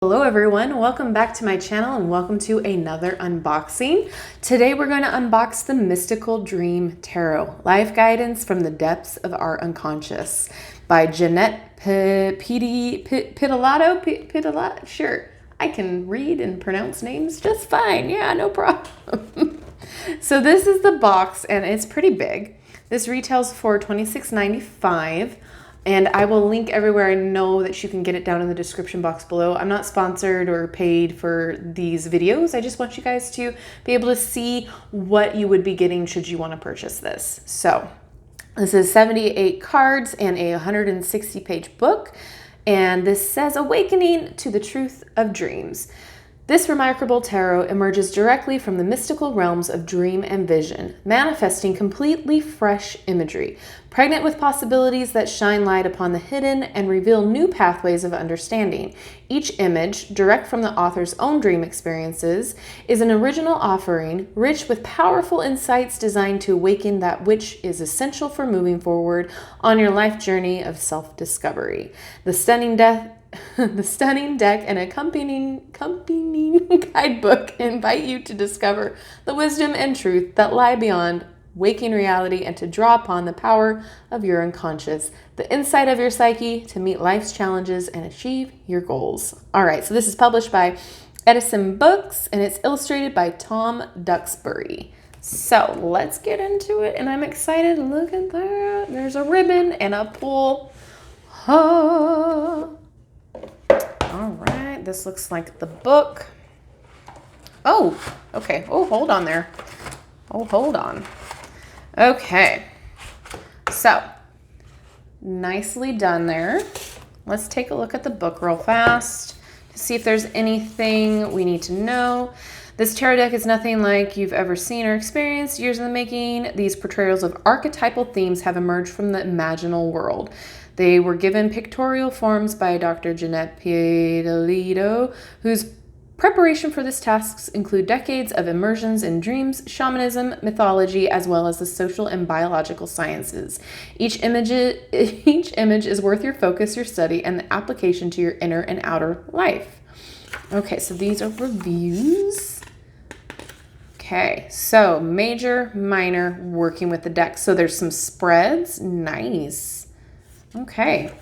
Hello everyone, welcome back to my channel and welcome to another unboxing. Today we're going to unbox the Mystical Dream Tarot, Life Guidance from the Depths of Our Unconscious by Kanet Piedilato. Sure, I can read and pronounce names just fine. Yeah, no problem. So this is the box and it's pretty big. This retails for $26.95. And I will link everywhere. I know that you can get it down in the description box below. I'm not sponsored or paid for these videos. I just want you guys to be able to see what you would be getting should you want to purchase this. So this is 78 cards and a 160-page book. And this says Awakening to the Truth of Dreams. This remarkable tarot emerges directly from the mystical realms of dream and vision, manifesting completely fresh imagery, pregnant with possibilities that shine light upon the hidden and reveal new pathways of understanding. Each image, direct from the author's own dream experiences, is an original offering, rich with powerful insights designed to awaken that which is essential for moving forward on your life journey of self-discovery. The stunning deck and accompanying guidebook invite you to discover the wisdom and truth that lie beyond waking reality and to draw upon the power of your unconscious, the insight of your psyche to meet life's challenges and achieve your goals. All right, so this is published by Edison Books and it's illustrated by Tom Duxbury. So let's get into it, and I'm excited. Look at that. There's a ribbon and a pull. All right, this looks like the book. Oh, okay. Oh, hold on there. Oh, hold on. Okay. So, nicely done there. Let's take a look at the book real fast to see if there's anything we need to know. This tarot deck is nothing like you've ever seen or experienced. Years in the making, these portrayals of archetypal themes have emerged from the imaginal world. They were given pictorial forms by Dr. Kanet Piedilato, whose preparation for this tasks include decades of immersions in dreams, shamanism, mythology, as well as the social and biological sciences. Each image is worth your focus, your study, and the application to your inner and outer life. Okay, so these are reviews. Okay, so major, minor, working with the deck. So there's some spreads. Nice. Okay.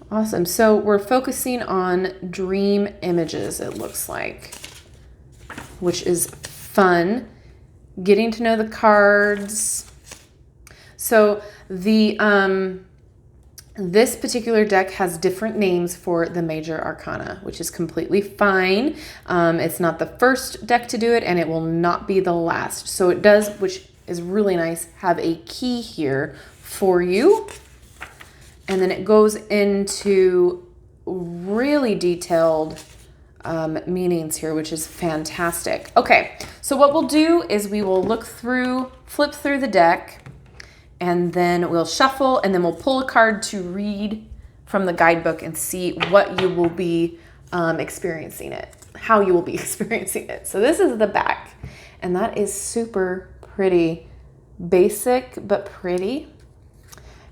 Awesome. So we're focusing on dream images, it looks like, which is fun. Getting to know the cards. So the this particular deck has different names for the major arcana, which is completely fine. It's not the first deck to do it, and it will not be the last. So it does, which is really nice, have a key here for you. And then it goes into really detailed meanings here, which is fantastic. Okay, so what we'll do is we will flip through the deck, and then we'll shuffle, and then we'll pull a card to read from the guidebook and see what you will be experiencing it, how you will be experiencing it. So this is the back, and that is super pretty. Basic, but pretty.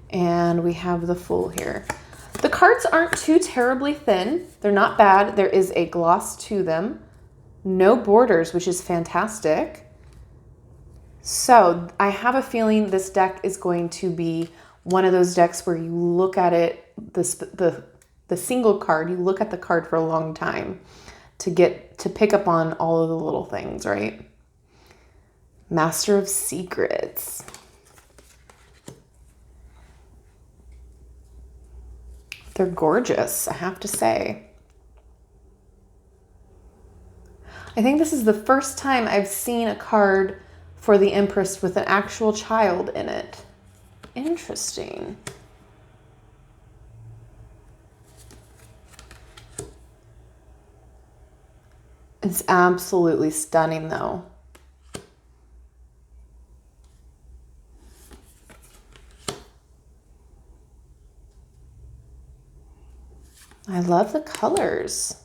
And we have the full here. The cards aren't too terribly thin. They're not bad. There is a gloss to them. No borders, which is fantastic. So I have a feeling this deck is going to be one of those decks where you look at it, the single card, you look at the card for a long time to pick up on all of the little things, right? Master of Secrets. They're gorgeous, I have to say. I think this is the first time I've seen a card for the Empress with an actual child in it. Interesting. It's absolutely stunning, though. I love the colors.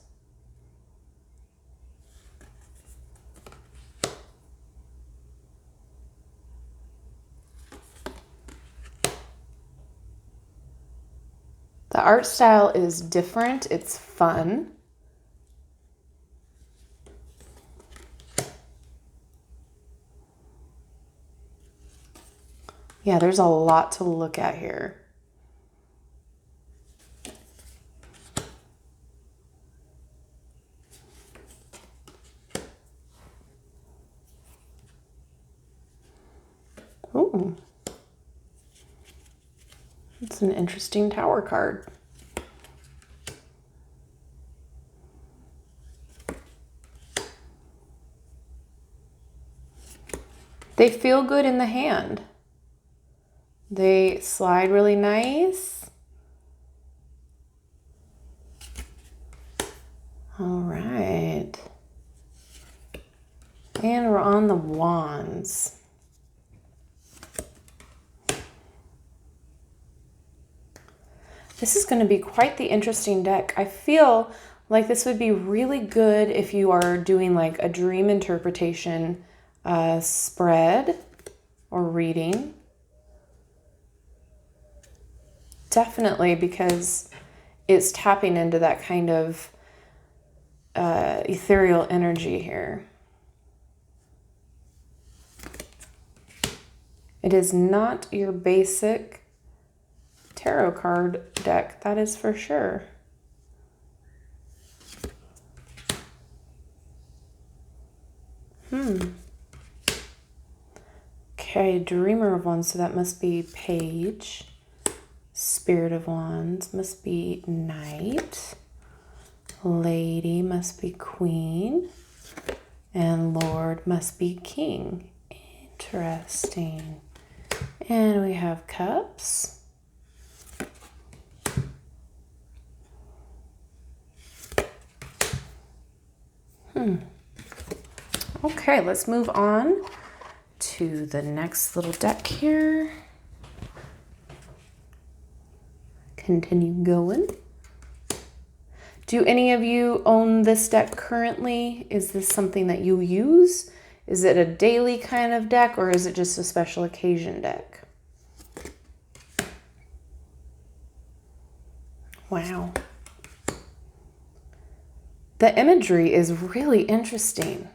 The art style is different. It's fun. Yeah, there's a lot to look at here. Ooh. It's an interesting tower card. They feel good in the hand. They slide really nice. All right. And we're on the wands. This is going to be quite the interesting deck. I feel like this would be really good if you are doing like a dream interpretation spread or reading. Definitely, because it's tapping into that kind of ethereal energy here. It is not your basic tarot card deck, that is for sure. Okay, Dreamer of Wands, so that must be Page. Spirit of Wands must be Knight. Lady must be Queen. And Lord must be King. Interesting. And we have Cups. Okay, let's move on to the next little deck here. Continue going. Do any of you own this deck currently? Is this something that you use? Is it a daily kind of deck, or is it just a special occasion deck? Wow. The imagery is really interesting.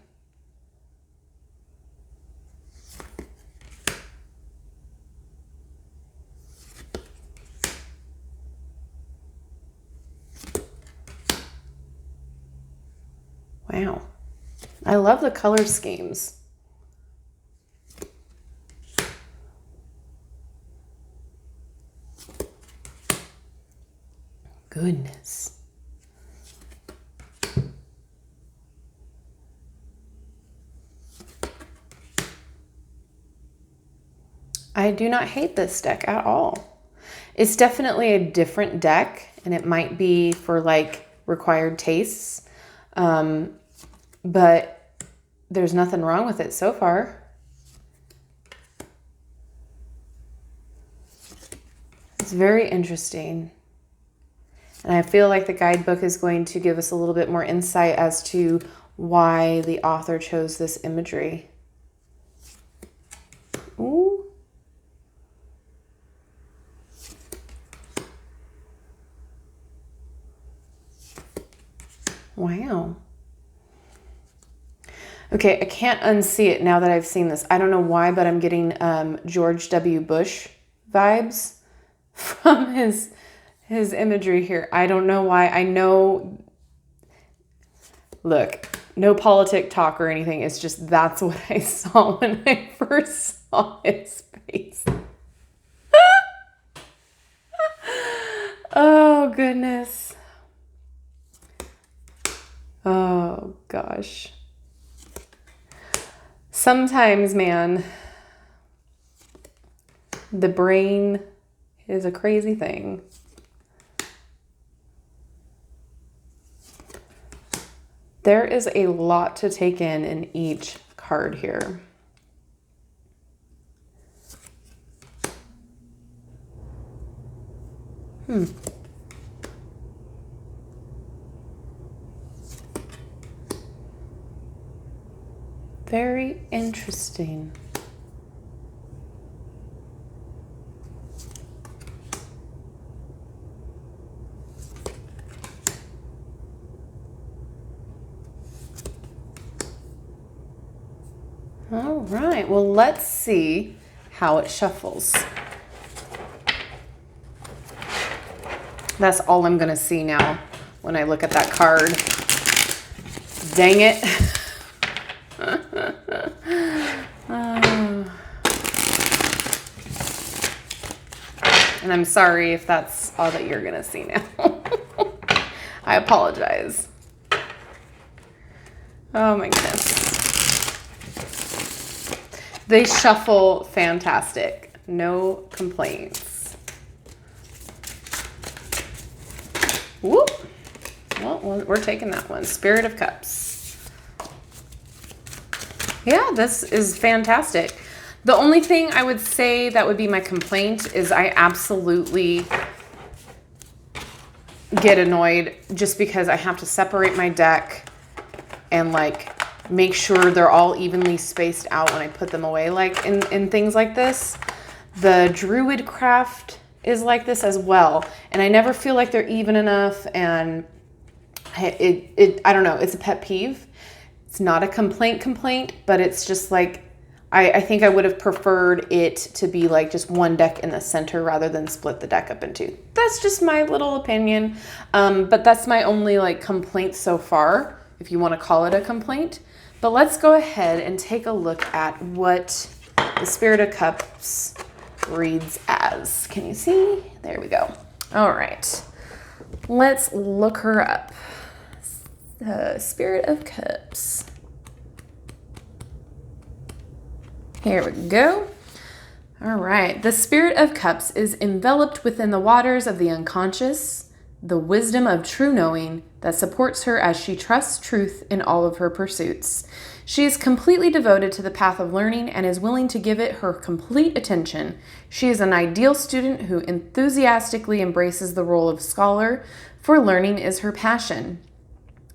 Wow. I love the color schemes. Goodness. I do not hate this deck at all. It's definitely a different deck, and it might be for like required tastes. But there's nothing wrong with it so far. It's very interesting. And I feel like the guidebook is going to give us a little bit more insight as to why the author chose this imagery. Ooh. Wow. Okay, I can't unsee it now that I've seen this. I don't know why, but I'm getting George W. Bush vibes from his imagery here. I don't know why. I know, look, no politic talk or anything. It's just that's what I saw when I first saw his face. Oh, goodness. Oh, gosh. Sometimes, man, the brain is a crazy thing. There is a lot to take in each card here. Very interesting. All right, well, let's see how it shuffles. That's all I'm gonna see now when I look at that card. Dang it. And I'm sorry if that's all that you're gonna see now. I apologize. Oh my goodness. They shuffle fantastic. No complaints. Whoop. Well, we're taking that one. Spirit of Cups. Yeah, this is fantastic. The only thing I would say that would be my complaint is I absolutely get annoyed just because I have to separate my deck and like make sure they're all evenly spaced out when I put them away, like in things like this. The Druid Craft is like this as well, and I never feel like they're even enough, and I don't know, it's a pet peeve. It's not a complaint, but it's just like I think I would have preferred it to be like just one deck in the center rather than split the deck up in two. That's just my little opinion. But that's my only like complaint so far, if you want to call it a complaint. But let's go ahead and take a look at what the Spirit of Cups reads as. Can you see? There we go. All right. Let's look her up. Spirit of Cups. Here we go. All right. The Spirit of Cups is enveloped within the waters of the unconscious, the wisdom of true knowing that supports her as she trusts truth in all of her pursuits. She is completely devoted to the path of learning and is willing to give it her complete attention. She is an ideal student who enthusiastically embraces the role of scholar, for learning is her passion.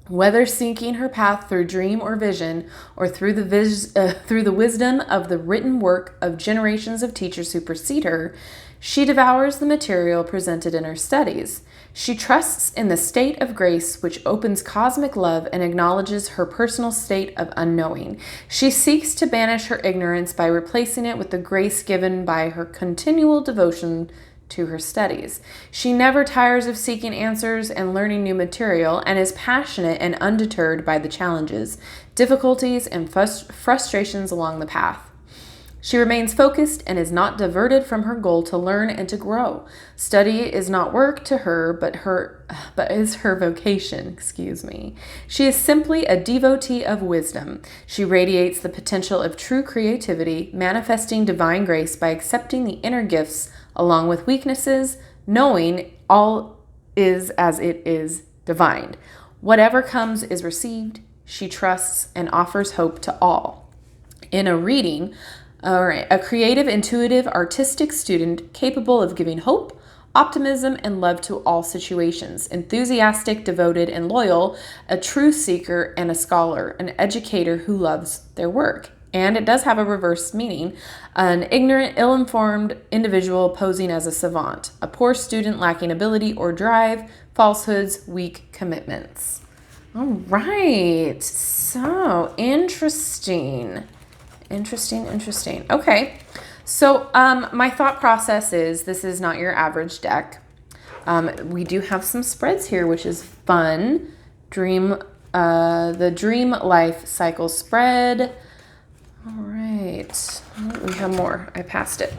Whether seeking her path through dream or vision, or through the wisdom of the written work of generations of teachers who precede her, she devours the material presented in her studies. She trusts in the state of grace which opens cosmic love and acknowledges her personal state of unknowing. She seeks to banish her ignorance by replacing it with the grace given by her continual devotion to her studies. She never tires of seeking answers and learning new material, and is passionate and undeterred by the challenges, difficulties, and frustrations along the path. She remains focused and is not diverted from her goal to learn and to grow. Study is not work to her, but is her vocation. She is simply a devotee of wisdom. She radiates the potential of true creativity, manifesting divine grace by accepting the inner gifts along with weaknesses, knowing all is as it is divine. Whatever comes is received. She trusts and offers hope to all. In a reading, a creative, intuitive, artistic student capable of giving hope, optimism, and love to all situations. Enthusiastic, devoted, and loyal, a true seeker and a scholar, an educator who loves their work. And it does have a reverse meaning. An ignorant, ill-informed individual posing as a savant. A poor student lacking ability or drive. Falsehoods, weak commitments. All right. So, interesting. Okay. So, my thought process is this is not your average deck. We do have some spreads here, which is fun. The Dream Life Cycle spread. All right, we have more. I passed it.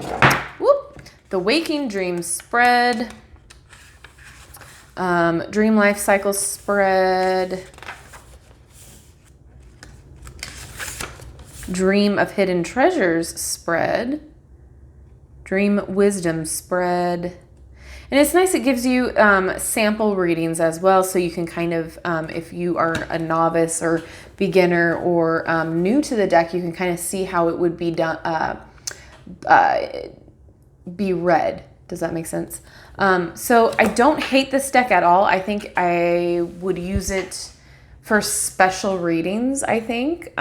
Whoop! The Waking Dream spread. Dream Life Cycle spread. Dream of Hidden Treasures spread. Dream Wisdom spread. And it's nice, it gives you sample readings as well, so you can kind of, if you are a novice or beginner or new to the deck, you can kind of see how it would be done, be read. Does that make sense? So I don't hate this deck at all. I think I would use it for special readings, I think.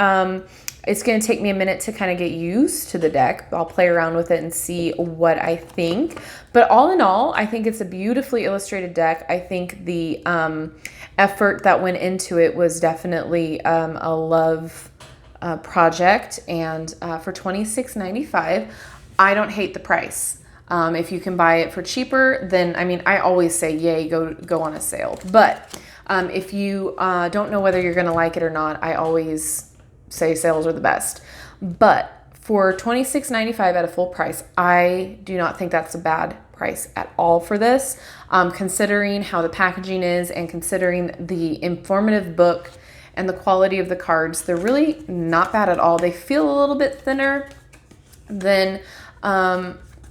It's going to take me a minute to kind of get used to the deck. I'll play around with it and see what I think. But all in all, I think it's a beautifully illustrated deck. I think the effort that went into it was definitely a love project, and for $26.95, I don't hate the price. If you can buy it for cheaper, then, I mean, I always say, yay, go on a sale. But if you don't know whether you're going to like it or not, I always say sales are the best. But for $26.95 at a full price, I do not think that's a bad price at all for this, considering how the packaging is and considering the informative book and the quality of the cards. They're really not bad at all. They feel a little bit thinner than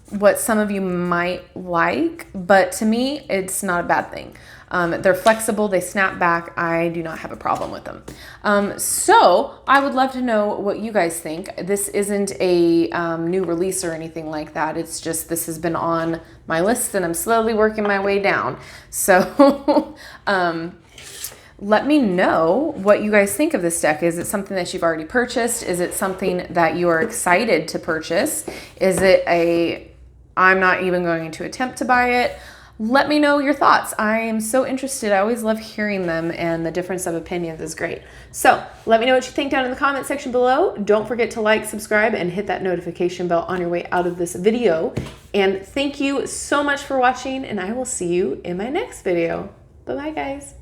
what some of you might like, but to me, it's not a bad thing. They're flexible, they snap back. I do not have a problem with them. So I would love to know what you guys think. This isn't a new release or anything like that. It's just, this has been on my list and I'm slowly working my way down. So let me know what you guys think of this deck. Is it something that you've already purchased? Is it something that you are excited to purchase? Is it I'm not even going to attempt to buy it? Let me know your thoughts. I am so interested. I always love hearing them, and the difference of opinions is great. So let me know what you think down in the comment section below. Don't forget to like, subscribe, and hit that notification bell on your way out of this video. And thank you so much for watching, and I will see you in my next video. Bye-bye, guys.